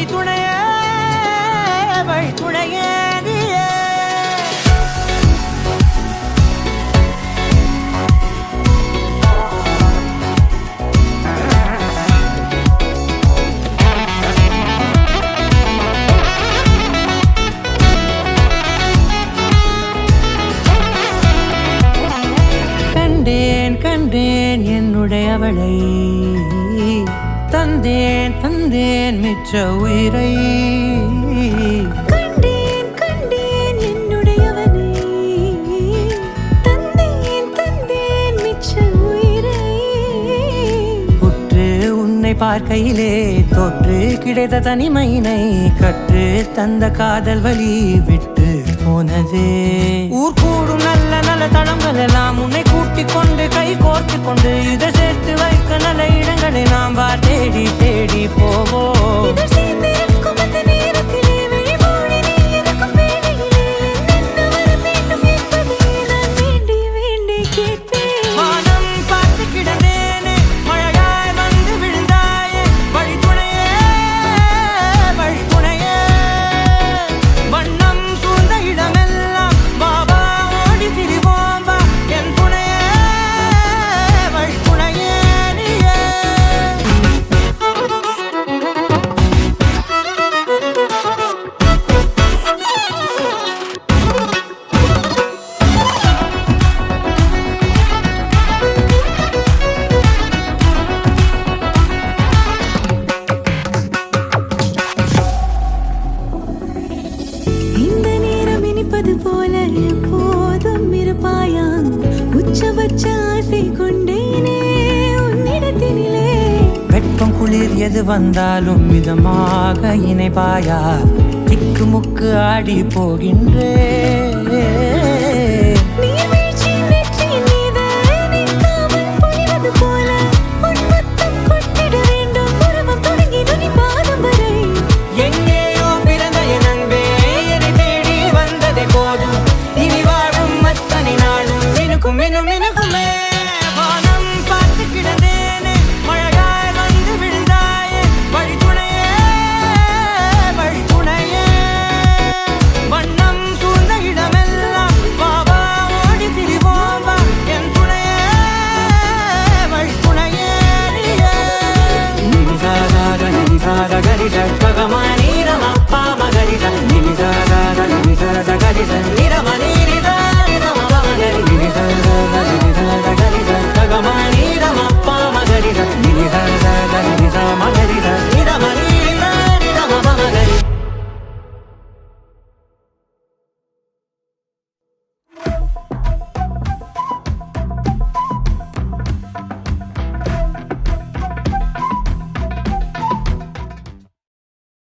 வழித்துணையே வழித்துணையே நீயே. கண்டேன் கண்டேன் என்னுடையவளை, தந்தேன் தந்தேன் மிச்ச உயிரை. கண்டேன் கண்டேன் என்னுடையவனை, தந்தேன் தந்தேன் மிச்ச உயிரை. உற்று உன்னை பார்க்கையிலே தொற்று கிடைத்த தனிமையினை கற்று தந்த காதல் வழி விட்டு போனதே. ஊர் கூடும் நல்ல நல்ல தளங்கள் எல்லாம் உன்னை கூட்டிக் கொண்டு கை கோர்த்து கொண்டு இதை சேர்த்து வைக்க நல்ல இடங்களை நாம் வா தேடி தேடி போவோம். இதழ் சேர்ந்திருக்கும் அந்த நேரத்திலே விழிமூடி நீ இருக்கும் வேளையிலே என்னென்ன வர வேண்டும் என்பதை நான் வேண்டி வேண்டி கேட்பேன். வானம் பார்த்து கிடந்தேனே, மழையாய் வந்து விழுந்தாயே, வழித்துணையே வழித்துணையே. வண்ணம் சூழ்ந்த இடமெல்லாம் பாபா ஓடி திரிவோம் வா, என் துணையே வழித்துணையே நீயே. இந்த நேரம் இனிப்பது போல எப்போதும் இருப்பாயா, உச்சபட்ச ஆசை கொண்டேனே உன்னிடத்தினிலே. வெப்பம் குளிர் எது வந்தாலும் மிதமாக இணைப்பாயா, திக்கு முக்கு ஆடி போகின்றே. நீர்வீழ்ச்சி நெற்றியின் மீது நிற்காமல் பொழிவது போல உன் முத்தம் கொட்டிட வேண்டும் உருவம் தொடங்கி நுனி பாதம் வரை. எங்கேயோ பிறந்த என் அன்பே, என்னை தேடி வந்ததே போதும், இனி வாழும் அத்தனை நாளும் மினுக்கும் மினும் மினுக்குமே. வானம் பார்த்து கிடந்தேனே, மழையாய் வந்து விழுந்தாயே, வழித்துணையே வழித்துணையே. வண்ணம் சூழ்ந்த இடமெல்லாம் பாபா ஓடி திரிவோம் வா, என் துணையே வழித்துணையே நீயே. நிதி சாதா கரி சாதா கரி